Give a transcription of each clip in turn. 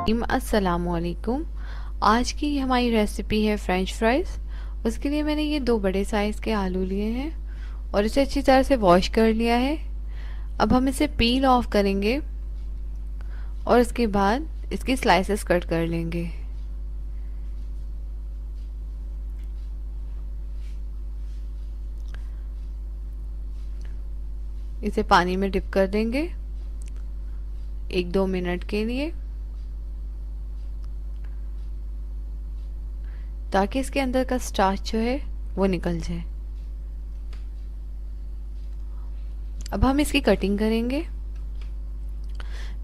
अस्सलामुअलैकुम। आज की हमारी रेसिपी है फ्रेंच फ्राइज़। उसके लिए मैंने ये 2 बड़े साइज़ के आलू लिए हैं और इसे अच्छी तरह से वॉश कर लिया है। अब हम इसे पील ऑफ करेंगे और इसके बाद इसकी स्लाइसेस कट कर लेंगे। इसे पानी में डिप कर देंगे 1-2 मिनट के लिए, ताकि इसके अंदर का स्टार्च जो है वो निकल जाए। अब हम इसकी कटिंग करेंगे।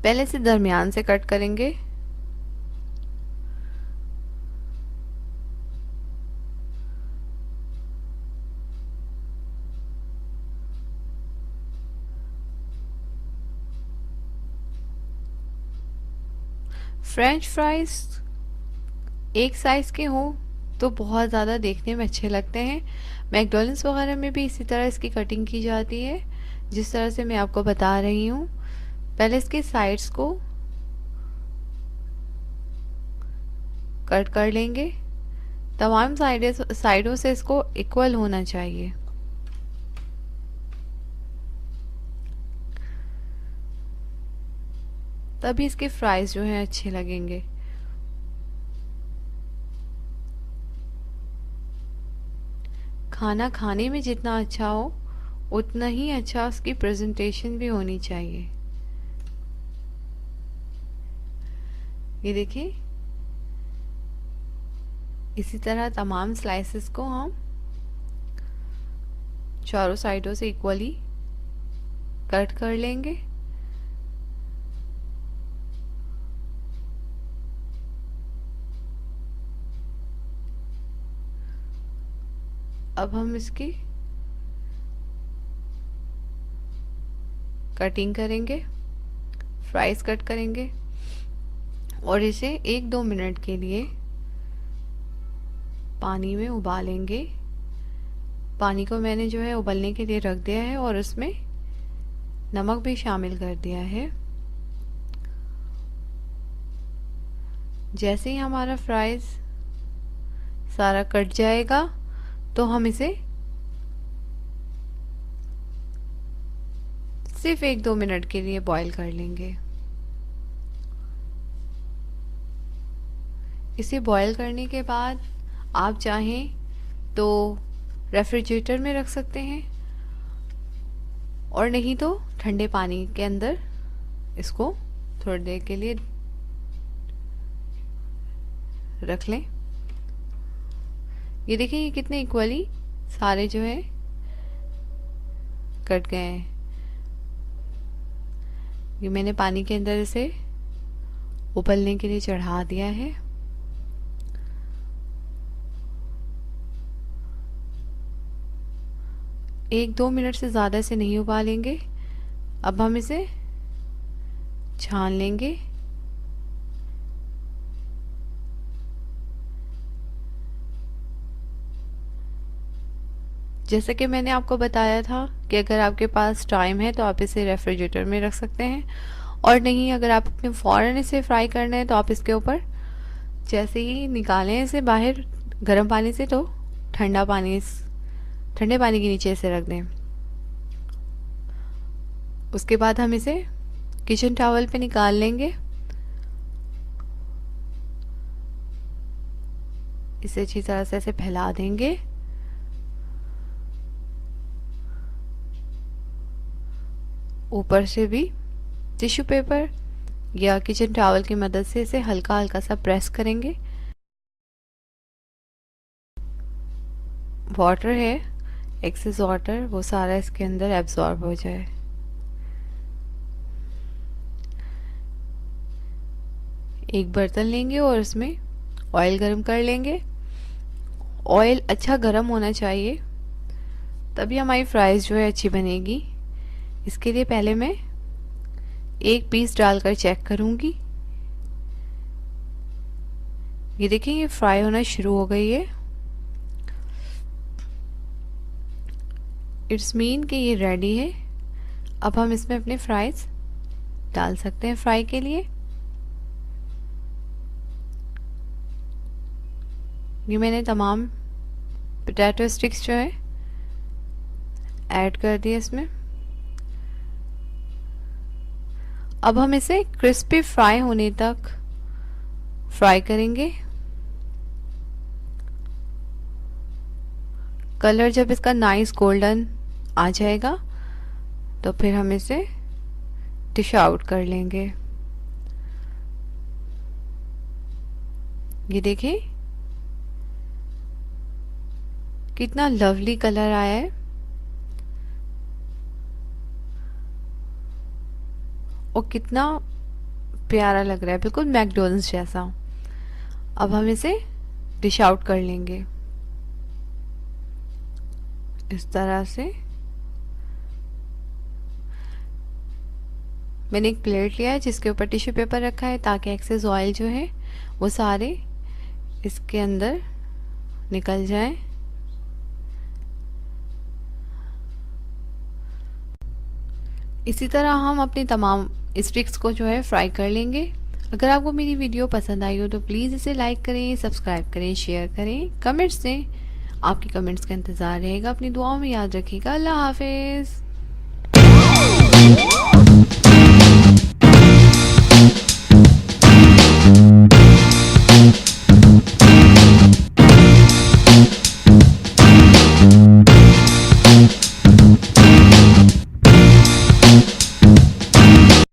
पहले से दरमियान से कट करेंगे। फ्रेंच फ्राइज एक साइज़ के हों तो बहुत ज़्यादा देखने में अच्छे लगते हैं। मैकडॉनल्ड्स वगैरह में भी इसी तरह इसकी कटिंग की जाती है, जिस तरह से मैं आपको बता रही हूँ। पहले इसके साइड्स को कट कर लेंगे। तमाम साइडों से इसको इक्वल होना चाहिए। तभी इसके फ्राइज जो हैं अच्छे लगेंगे। खाना खाने में जितना अच्छा हो उतना ही अच्छा उसकी प्रेजेंटेशन भी होनी चाहिए। ये देखिए, इसी तरह तमाम स्लाइसेस को हम चारों साइडों से इक्वली कट कर लेंगे। अब हम इसकी कटिंग करेंगे, फ्राइज कट करेंगे और इसे 1-2 मिनट के लिए पानी में उबालेंगे। पानी को मैंने जो है उबलने के लिए रख दिया है और उसमें नमक भी शामिल कर दिया है। जैसे ही हमारा फ्राइज सारा कट जाएगा तो हम इसे सिर्फ 1-2 मिनट के लिए बॉईल कर लेंगे। इसे बॉईल करने के बाद आप चाहें तो रेफ्रिजरेटर में रख सकते हैं और नहीं तो ठंडे पानी के अंदर इसको थोड़ी देर के लिए रख लें। ये देखिए, ये कितने इक्वली सारे जो है कट गए हैं। ये मैंने पानी के अंदर इसे उबलने के लिए चढ़ा दिया है। एक 2 मिनट से ज़्यादा इसे नहीं उबालेंगे। अब हम इसे छान लेंगे। जैसे कि मैंने आपको बताया था कि अगर आपके पास टाइम है तो आप इसे रेफ्रिजरेटर में रख सकते हैं, और नहीं अगर आप अपने फ़ौरन इसे फ्राई करना है तो आप इसके ऊपर जैसे ही निकालें इसे बाहर गर्म पानी से तो ठंडे पानी के नीचे इसे रख दें। उसके बाद हम इसे किचन टॉवल पे निकाल लेंगे। इसे अच्छी तरह से ऐसे फैला देंगे। ऊपर से भी टिश्यू पेपर या किचन टॉवल की मदद से इसे हल्का हल्का सा प्रेस करेंगे। वाटर है, एक्सेस वाटर, वो सारा इसके अंदर एब्जॉर्ब हो जाए। एक बर्तन लेंगे और उसमें ऑयल गरम कर लेंगे। ऑयल अच्छा गरम होना चाहिए, तभी हमारी फ्राइज जो है अच्छी बनेगी। इसके लिए पहले मैं एक पीस डालकर चेक करूंगी। ये देखिए, ये फ्राई होना शुरू हो गई है। इट्स मीन कि ये रेडी है। अब हम इसमें अपने फ्राइज डाल सकते हैं फ्राई के लिए। ये मैंने तमाम पोटैटो स्टिक्स जो है ऐड कर दिए इसमें। अब हम इसे क्रिस्पी फ्राई होने तक फ्राई करेंगे। कलर जब इसका नाइस गोल्डन आ जाएगा तो फिर हम इसे डिश आउट कर लेंगे। ये देखिए कितना लवली कलर आया है और कितना प्यारा लग रहा है, बिल्कुल मैकडोनल्ड्स जैसा। अब हम इसे डिश आउट कर लेंगे इस तरह से। मैंने एक प्लेट लिया है जिसके ऊपर टिश्यू पेपर रखा है ताकि एक्सेस ऑयल जो है वो सारे इसके अंदर निकल जाए। इसी तरह हम अपनी तमाम स्टिक्स को जो है फ्राई कर लेंगे। अगर आपको मेरी वीडियो पसंद आई हो तो प्लीज़ इसे लाइक करें, सब्सक्राइब करें, शेयर करें, कमेंट्स दें। आपकी कमेंट्स का इंतज़ार रहेगा। अपनी दुआओं में याद रखिएगा। अल्लाह हाफिज़।